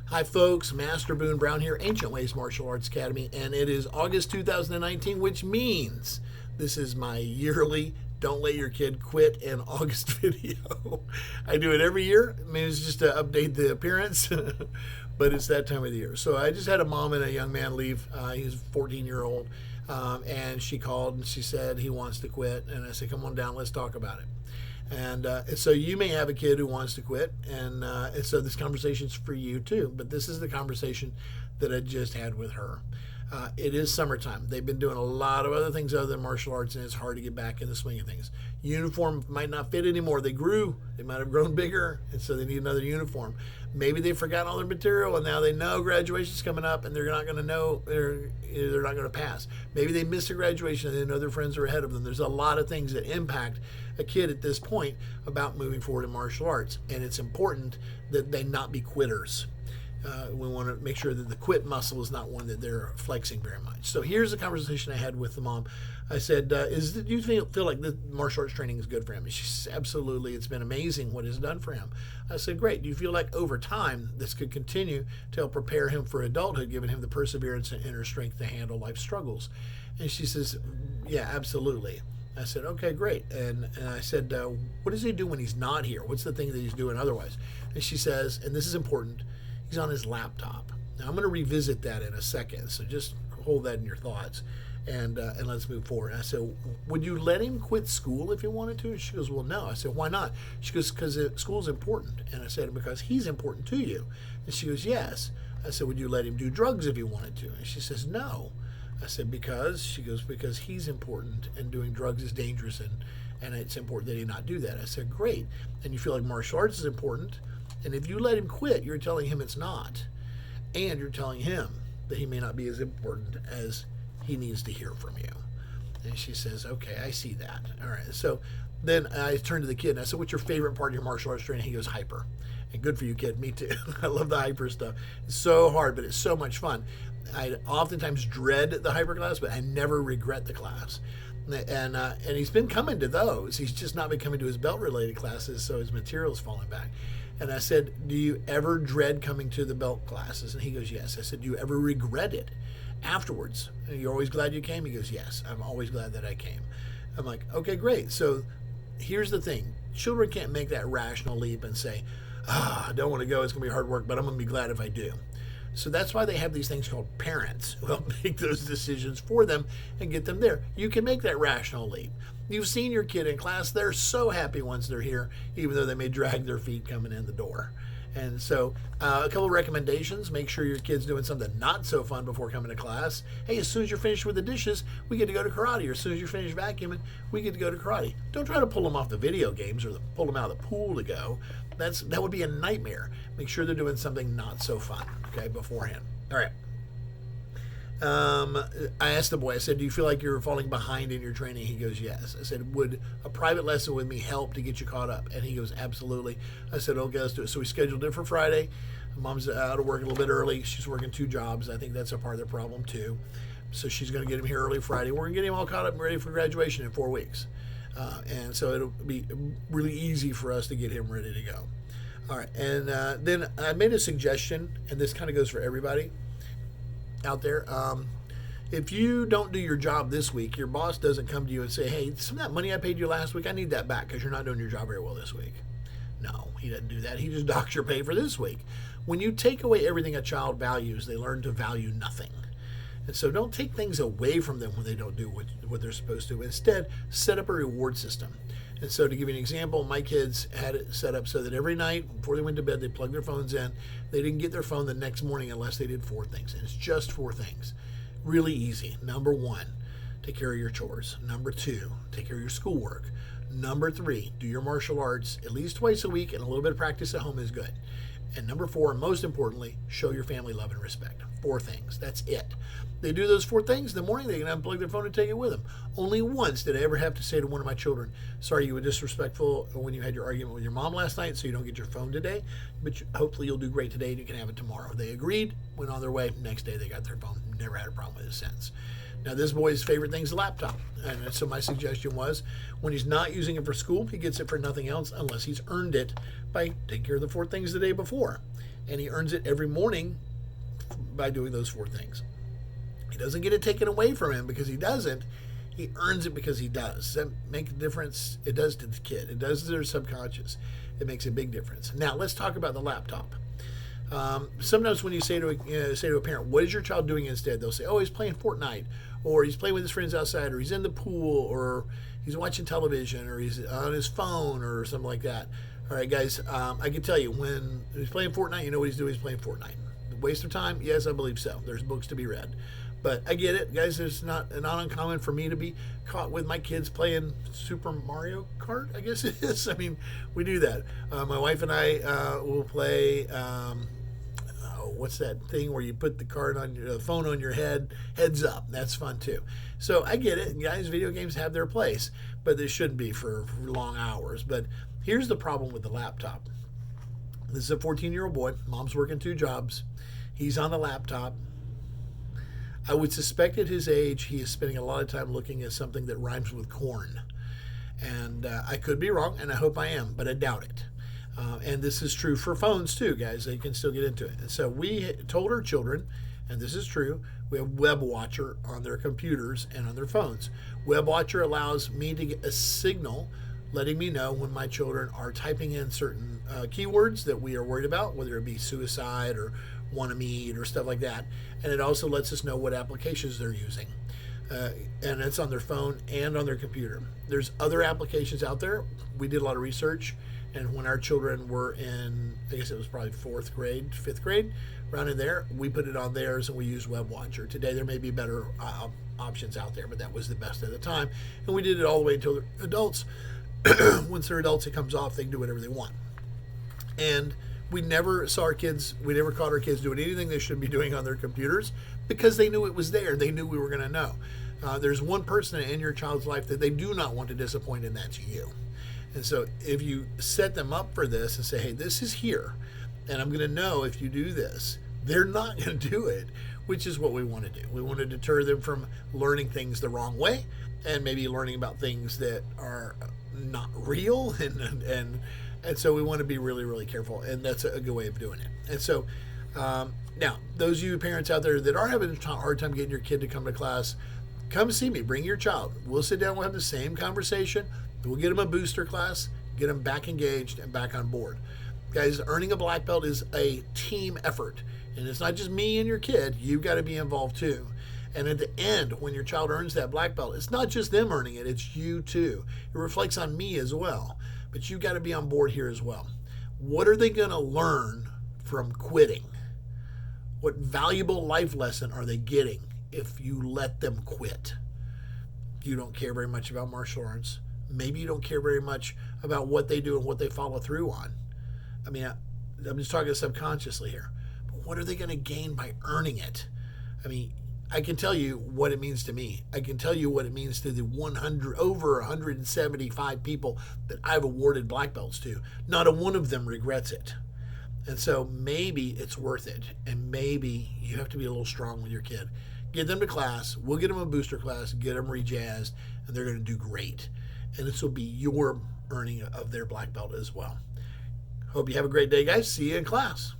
Hi, folks. Master Boone Brown here, Ancient Ways Martial Arts Academy, and it is August 2019, which means this is my yearly Don't Let Your Kid Quit in August video. I do it every year. I mean, it's just to update the appearance, but it's that time of the year. So I just had a mom and a young man leave. He's a 14-year-old, and she called and she said he wants to quit. And I said, come on down, let's talk about it. And so you may have a kid who wants to quit, and so this conversation's for you too. But this is the conversation that I just had with her. It is summertime. They've been doing a lot of other things other than martial arts, and it's hard to get back in the swing of things. Uniform might not fit anymore. They grew. They might have grown bigger, and so they need another uniform. Maybe they've forgotten all their material, and now they know graduation's coming up, and they're not going to know, they're not going to pass. Maybe they missed a graduation, and they know their friends are ahead of them. There's a lot of things that impact a kid at this point about moving forward in martial arts, and it's important that they not be quitters. We want to make sure that the quit muscle is not one that they're flexing very much. So here's a conversation I had with the mom. I said, do you feel like the martial arts training is good for him? And she said, absolutely. It's been amazing what it's done for him. I said, great. Do you feel like over time this could continue to help prepare him for adulthood, giving him the perseverance and inner strength to handle life's struggles? And she says, yeah, absolutely. I said, okay, great. And I said, what does he do when he's not here? What's the thing that he's doing otherwise? And she says, and this is important, he's on his laptop. Now, I'm going to revisit that in a second, so just hold that in your thoughts, and let's move forward. And I said, would you let him quit school if he wanted to? And she goes, well, no. I said, why not? She goes, because school's important. And I said, because he's important to you. And she goes, yes. I said, would you let him do drugs if he wanted to? And she says, no. I said, because? She goes, because he's important, and doing drugs is dangerous, and it's important that he not do that. I said, great. And you feel like martial arts is important, and if you let him quit, you're telling him it's not. And you're telling him that he may not be as important as he needs to hear from you. And she says, okay, I see that. All right. So then I turned to the kid and I said, what's your favorite part of your martial arts training? He goes, hyper. And good for you, kid. Me too. I love the hyper stuff. It's so hard, but it's so much fun. I oftentimes dread the hyper class, but I never regret the class. And he's been coming to those. He's just not been coming to his belt-related classes, so his material's falling back. And I said, do you ever dread coming to the belt classes? And he goes, yes. I said, do you ever regret it afterwards? And you're always glad you came? He goes, yes, I'm always glad that I came. I'm like, okay, great. So here's the thing. Children can't make that rational leap and say, I don't want to go. It's going to be hard work, but I'm going to be glad if I do. So that's why they have these things called parents who help make those decisions for them and get them there. You can make that rational leap. You've seen your kid in class. They're so happy once they're here, even though they may drag their feet coming in the door. And so a couple of recommendations. Make sure your kid's doing something not so fun before coming to class. Hey, as soon as you're finished with the dishes, we get to go to karate. Or as soon as you're finished vacuuming, we get to go to karate. Don't try to pull them off the video games or pull them out of the pool to go. That would be a nightmare. Make sure they're doing something not so fun, okay, beforehand. All right. I asked the boy, I said, do you feel like you're falling behind in your training? He goes, yes. I said, would a private lesson with me help to get you caught up? And he goes, absolutely. I said, okay, let's do it. So we scheduled it for Friday. Mom's out of work a little bit early. She's working 2 jobs. I think that's a part of the problem too. So she's going to get him here early Friday. We're going to get him all caught up and ready for graduation in 4 weeks. And so it'll be really easy for us to get him ready to go. All right. And then I made a suggestion, and this kind of goes for everybody out there. If you don't do your job this week, your boss doesn't come to you and say, hey, some of that money I paid you last week, I need that back because you're not doing your job very well this week. No, he doesn't do that. He just docks your pay for this week. When you take away everything a child values, they learn to value nothing. And so don't take things away from them when they don't do what they're supposed to. Instead, set up a reward system. And so to give you an example, my kids had it set up so that every night before they went to bed, they plugged their phones in. They didn't get their phone the next morning unless they did 4 things. And it's just 4 things. Really easy. Number 1, take care of your chores. Number 2, take care of your schoolwork. Number 3, do your martial arts at least twice a week, and a little bit of practice at home is good. And number 4, most importantly, show your family love and respect. 4 things. That's it. They do those 4 things in the morning, they can unplug their phone and take it with them. Only once did I ever have to say to one of my children, sorry you were disrespectful when you had your argument with your mom last night, so you don't get your phone today, but hopefully you'll do great today and you can have it tomorrow. They agreed, went on their way. Next day they got their phone. Never had a problem with it since. Now, this boy's favorite thing is a laptop. And so my suggestion was, when he's not using it for school, he gets it for nothing else unless he's earned it by taking care of the 4 things the day before. And he earns it every morning by doing those 4 things. He doesn't get it taken away from him because he doesn't. He earns it because he does. Does that make a difference? It does to the kid. It does to their subconscious. It makes a big difference. Now, let's talk about the laptop. Sometimes when you say to a parent, what is your child doing instead? They'll say, oh, he's playing Fortnite, or he's playing with his friends outside, or he's in the pool, or he's watching television, or he's on his phone, or something like that. All right, guys, I can tell you, when he's playing Fortnite, you know what he's doing? He's playing Fortnite. Waste of time? Yes, I believe so. There's books to be read. But I get it, guys. It's not uncommon for me to be caught with my kids playing Super Mario Kart, I guess it is. I mean, we do that. My wife and I will play, what's that thing where you put the card on your phone on your heads up. That's fun too. So I get it, guys. Video games have their place, but they shouldn't be for long hours. But here's the problem with the laptop. This is a 14-year-old boy. Mom's working 2 jobs. He's on the laptop. I would suspect at his age, he is spending a lot of time looking at something that rhymes with corn. And I could be wrong, and I hope I am, but I doubt it. And this is true for phones too, guys. They can still get into it. And so we told our children, and this is true, we have WebWatcher on their computers and on their phones. WebWatcher allows me to get a signal letting me know when my children are typing in certain keywords that we are worried about, whether it be suicide or want to meet or stuff like that. And it also lets us know what applications they're using. And it's on their phone and on their computer. There's other applications out there. We did a lot of research, and when our children were in, I guess it was probably 4th grade, 5th grade, around in there, we put it on theirs and we used WebWatcher. Today there may be better options out there, but that was the best at the time. And we did it all the way until they're adults. Once they're adults, it comes off. They can do whatever they want. And we never caught our kids doing anything they shouldn't be doing on their computers because they knew it was there. They knew we were going to know. There's one person in your child's life that they do not want to disappoint, and that's you. And so if you set them up for this and say, hey, this is here, and I'm going to know if you do this, they're not going to do it, which is what we want to do. We want to deter them from learning things the wrong way and maybe learning about things that are not real. And so we want to be really, really careful, and that's a good way of doing it. And so now, those of you parents out there that are having a hard time getting your kid to come to class, come see me. Bring your child. We'll sit down. We'll have the same conversation. We'll get them a booster class, get them back engaged and back on board. Guys, earning a black belt is a team effort, and it's not just me and your kid. You've got to be involved too. And at the end, when your child earns that black belt, it's not just them earning it, it's you too. It reflects on me as well. But you've got to be on board here as well. What are they going to learn from quitting? What valuable life lesson are they getting if you let them quit? You don't care very much about martial arts. Maybe you don't care very much about what they do and what they follow through on. I mean, I'm just talking subconsciously here. But what are they going to gain by earning it? I mean, I can tell you what it means to me. I can tell you what it means to the over 175 people that I've awarded black belts to. Not a one of them regrets it. And so maybe it's worth it. And maybe you have to be a little strong with your kid. Get them to class. We'll get them a booster class, get them rejazzed, and they're going to do great. And this will be your earning of their black belt as well. Hope you have a great day, guys. See you in class.